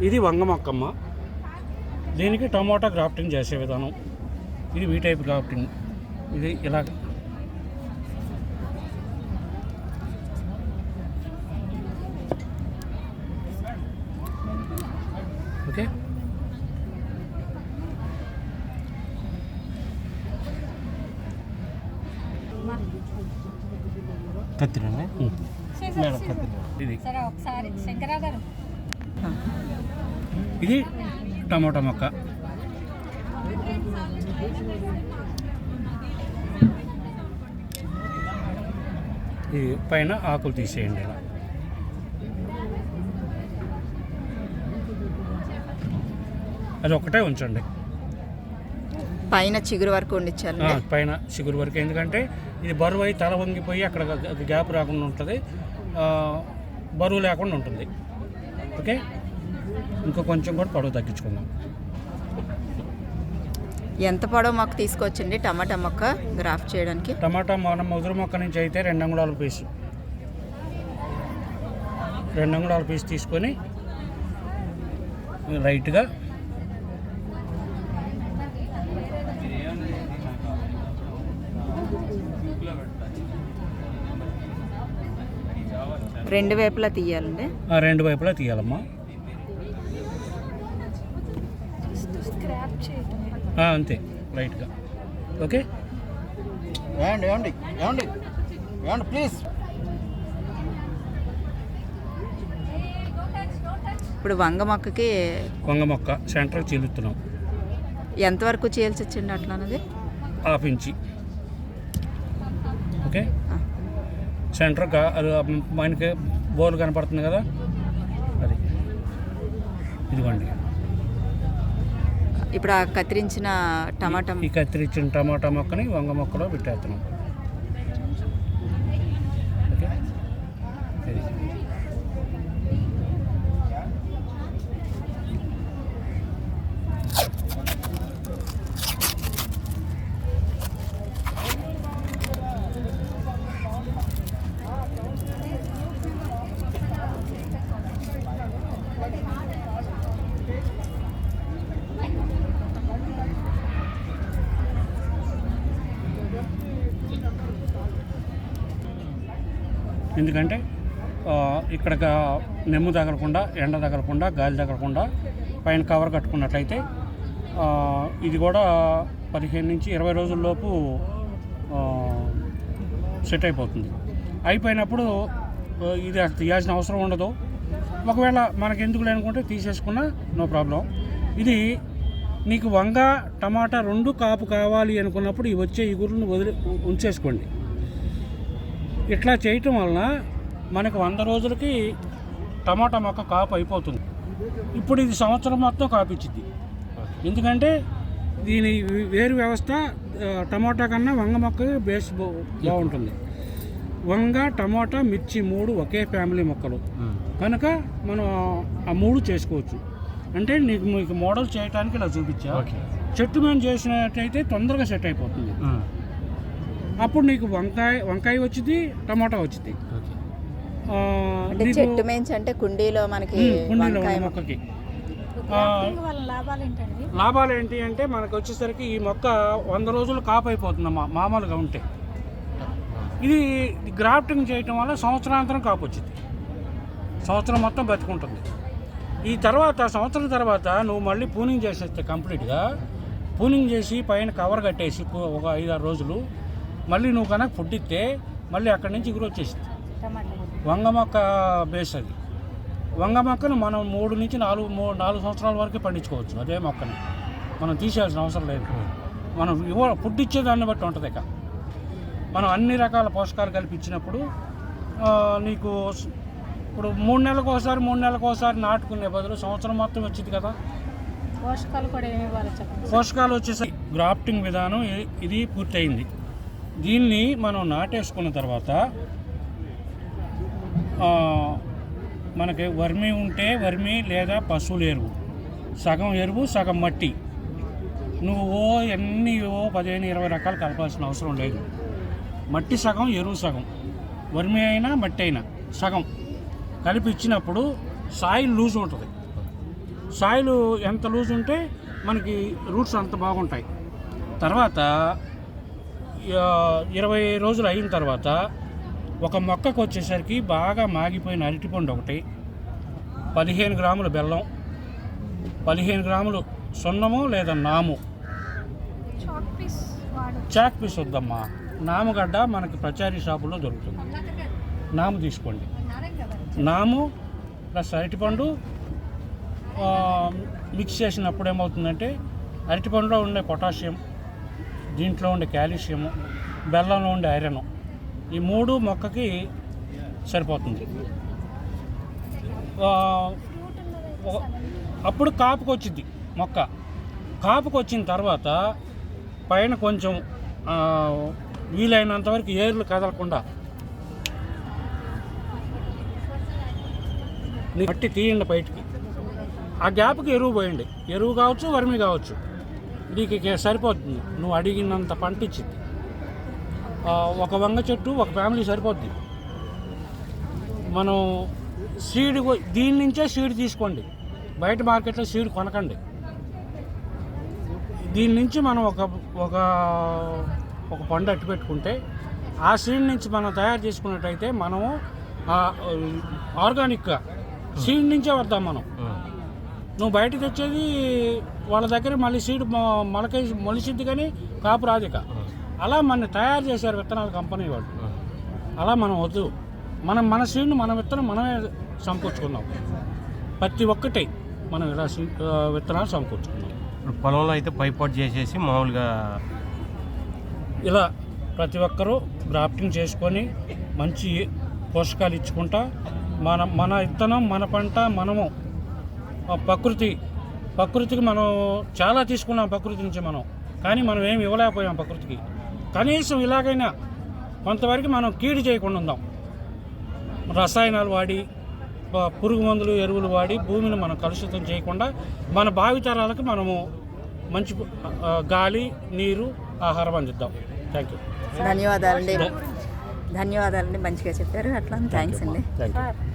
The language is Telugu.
ఇది వంగ మొక్కమ్మ. దీనికి టమోటా గ్రాఫ్టింగ్ చేసే విధానం ఇది. వీ టైప్ గ్రాఫ్టింగ్ ఇది ఇలాగ. ఓకే, కత్తిరండి మేడం, కత్తిర. ఇది ఇది టమోటా మొక్క. ఇది పైన ఆకులు తీసేయండి ఇలా. అది ఒక్కటే ఉంచండి, పైన చిగురు వరకు ఉండిచ్చారు. పైన చిగురు వరకు. ఎందుకంటే ఇది బరువు అయి తల వంగిపోయి అక్కడ గ్యాప్ రాకుండా ఉంటుంది, బరువు లేకుండా ఉంటుంది. ఓకే, ఇంకో కొంచెం కూడా పొడవు తగ్గించుకుందాం. ఎంత పొడవు మొక్క తీసుకొచ్చండి టమాటా మొక్క గ్రాఫ్ట్ చేయడానికి? టమాటా మనం ముదురు మొక్క నుంచి అయితే 2 అంగుళాల పీసు, 2 అంగుళాల పీసు తీసుకొని లైట్గా రెండు వైపులా తీయాలండి. 2 వైపులా తీయాలమ్మా. అంతే, లైట్గా. ఓకే, ఏమండి ఏమండి ఏమండి ఏమండి ప్లీజ్. ఇప్పుడు వంగ మొక్కకి వంగ మొక్క సెంటర్ చీలుతున్నాం. ఎంతవరకు చీల్చొచ్చండి అట్లా అన్నది? 1/2 ఇంచి. ఓకే, సెంటర్ అది మనకి బోర్లు కనపడుతుంది కదా, అది ఇదిగోండి. ఇప్పుడు ఆ కత్తిరించిన టమాటా, ఈ కత్తిరించిన టమాటా మొక్కని వంగ మొక్కలో పెట్టేస్తున్నాం. ఓకే, ఇది ఎందుకంటే ఇక్కడ నెమ్ము తగలకుండా, ఎండ తగలకుండా, గాలి తగలకుండా పైన కవర్ కట్టుకున్నట్లయితే ఇది కూడా 15 నుంచి 20 రోజుల్లోపు సెట్ అయిపోతుంది. అయిపోయినప్పుడు ఇది తీయాల్సిన అవసరం ఉండదు. ఒకవేళ మనకు ఎందుకు లేనుకుంటే తీసేసుకున్నా నో ప్రాబ్లం. ఇది నీకు వంగ టమాటా 2 కాపు కావాలి అనుకున్నప్పుడు ఈ వచ్చే ఇగురును ఉంచేసుకోండి. ఇట్లా చేయటం వలన మనకు 100 రోజులకి టమాటా మొక్క కాపు అయిపోతుంది. ఇప్పుడు ఇది సంవత్సరం మొత్తం కాపిచ్చిద్ది. ఎందుకంటే దీని వేరు వ్యవస్థ టమాటా కన్నా వంగ మొక్క బేస్ బాగుంటుంది. వంగ, టమాటా, మిర్చి 3 ఒకే ఫ్యామిలీ మొక్కలు కనుక మనం ఆ 3 చేసుకోవచ్చు. అంటే మీకు మోడల్ చేయడానికి ఇలా చూపించా. చెట్టు మీద చేసినట్టయితే తొందరగా సెట్ అయిపోతుంది. అప్పుడు నీకు వంకాయ వచ్చింది, టమాటా వచ్చింది. చెట్టు మేంచి అంటే కుండీలో మనకి మొక్కకి లాభాలు ఏంటి అంటే మనకు వచ్చేసరికి ఈ మొక్క 100 రోజులు కాపు అయిపోతుందమ్మా మామూలుగా ఉంటే. ఇది గ్రాఫ్టింగ్ చేయటం వల్ల సంవత్సరాంతరం కాపు వచ్చింది, సంవత్సరం మొత్తం బతుకుంటుంది. ఈ తర్వాత సంవత్సరం తర్వాత నువ్వు మళ్ళీ పూనింగ్ చేసేస్తే కంప్లీట్గా పూనింగ్ చేసి పైన కవర్ కట్టేసి ఒక 5-6 రోజులు మళ్ళీ నువ్వు కనుక ఫుడ్ ఇస్తే మళ్ళీ అక్కడి నుంచి ఎగురు వచ్చేసింది. వంగ మొక్క బేస్ అది. వంగ మొక్కను మనం 3 నుంచి 4 సంవత్సరాల వరకు పండించుకోవచ్చు. అదే మొక్కని మనం తీసేయాల్సిన అవసరం లేదు. మనం ఫుడ్ ఇచ్చేదాన్ని బట్టి ఉంటుంది. ఇక మనం అన్ని రకాల పోషకాలు కల్పించినప్పుడు నీకు ఇప్పుడు 3 నెలలకు ఒకసారి నాటుకునే బదులు సంవత్సరం మొత్తం వచ్చింది కదా. పోషకాలు కూడా ఏమి ఇవ్వాలి? పోషకాలు వచ్చేసరికి గ్రాఫ్టింగ్ విధానం ఇది పూర్తయింది. దీన్ని మనం నాటేసుకున్న తర్వాత మనకి వర్మి ఉంటే వర్మి లేదా పశువుల ఎరువు, సగం ఎరువు సగం మట్టి. నువ్వు ఎన్ని 15-20 రకాలు కలపాల్సిన అవసరం లేదు. మట్టి సగం, ఎరువు సగం, వర్మి అయినా మట్టి అయినా సగం కలిపి ఇచ్చినప్పుడు సాయిల్ లూజ్ ఉంటుంది. సాయిల్ ఎంత లూజ్ ఉంటే మనకి రూట్స్ అంత బాగుంటాయి. తర్వాత 20 రోజులు అయిన తర్వాత ఒక మొక్కకు వచ్చేసరికి బాగా మాగిపోయిన అరటిపండు ఒకటి, 15 గ్రాముల బెల్లం, 15 గ్రాములు సున్నము లేదా నాము. చాక్ పీస్ వద్దమ్మా, నాముగడ్డ మనకి ప్రచారీ షాపుల్లో దొరుకుతుంది. నాము తీసుకోండి. నాము ప్లస్ అరటిపండు మిక్స్ చేసినప్పుడు ఏమవుతుందంటే అరటిపండులో ఉండే పొటాషియం, దీంట్లో ఉండే కాల్షియము, బెల్లంలో ఉండే ఐరన్, ఈ 3 మొక్కకి సరిపోతుంది. అప్పుడు కాపుకి వచ్చింది మొక్క. కాపుకి వచ్చిన తర్వాత పైన కొంచెం వీలైనంత వరకు ఏర్లు కదలకుండా మట్టి తీయండి బయటికి. ఆ గ్యాప్కి ఎరువు పోయండి. ఎరువు కావచ్చు, వర్మి కావచ్చు, నీకు సరిపోతుంది. నువ్వు అడిగినంత పంట ఇచ్చింది. ఒక వంగ చెట్టు ఒక ఫ్యామిలీ సరిపోద్ది. మనం సీడ్ దీని నుంచే సీడ్ తీసుకోండి, బయట మార్కెట్లో సీడ్ కొనకండి. దీని నుంచి మనం ఒక పండు అట్టు పెట్టుకుంటే ఆ సీడ్ నుంచి మనం తయారు చేసుకున్నట్టయితే మనము ఆర్గానిక్గా సీడ్ నుంచే వద్దాం మనం. నువ్వు బయట తెచ్చేది వాళ్ళ దగ్గర మళ్ళీ సీడ్ మొలిసిద్ది కానీ కాపు రాదిక. అలా మన తయారు చేశారు విత్తనాల కంపెనీ వాళ్ళు. అలా మనం వద్దు. మన సీడ్ను మన విత్తనం మనమే సమకూర్చుకున్నాం. ప్రతి ఒక్కటి మనం ఇలా విత్తనాలు సమకూర్చుకున్నాం. ఇప్పుడు పొలంలో అయితే పైపాటు చేసేసి మామూలుగా ఇలా ప్రతి ఒక్కరూ గ్రాఫ్టింగ్ చేసుకొని మంచి పోషకాలు ఇచ్చుకుంటా మన విత్తనం, మన పంట, మనము ప్రకృతికి మనం చాలా తీసుకున్నాం ప్రకృతి నుంచి మనం. కానీ మనం ఏమి ఇవ్వలేకపోయాం ప్రకృతికి. కనీసం ఇలాగైనా కొంతవరకు మనం కీడు చేయకుండా ఉందాం. రసాయనాలు వాడి, పురుగు మందులు, ఎరువులు వాడి భూమిని మనం కలుషితం చేయకుండా మన భావితరాలకు మనము మంచి గాలి, నీరు, ఆహారం అందిద్దాం. Thank you. ధన్యవాదాలండి. మంచిగా చెప్పారు. అట్లా థ్యాంక్స్ అండి. Thank you.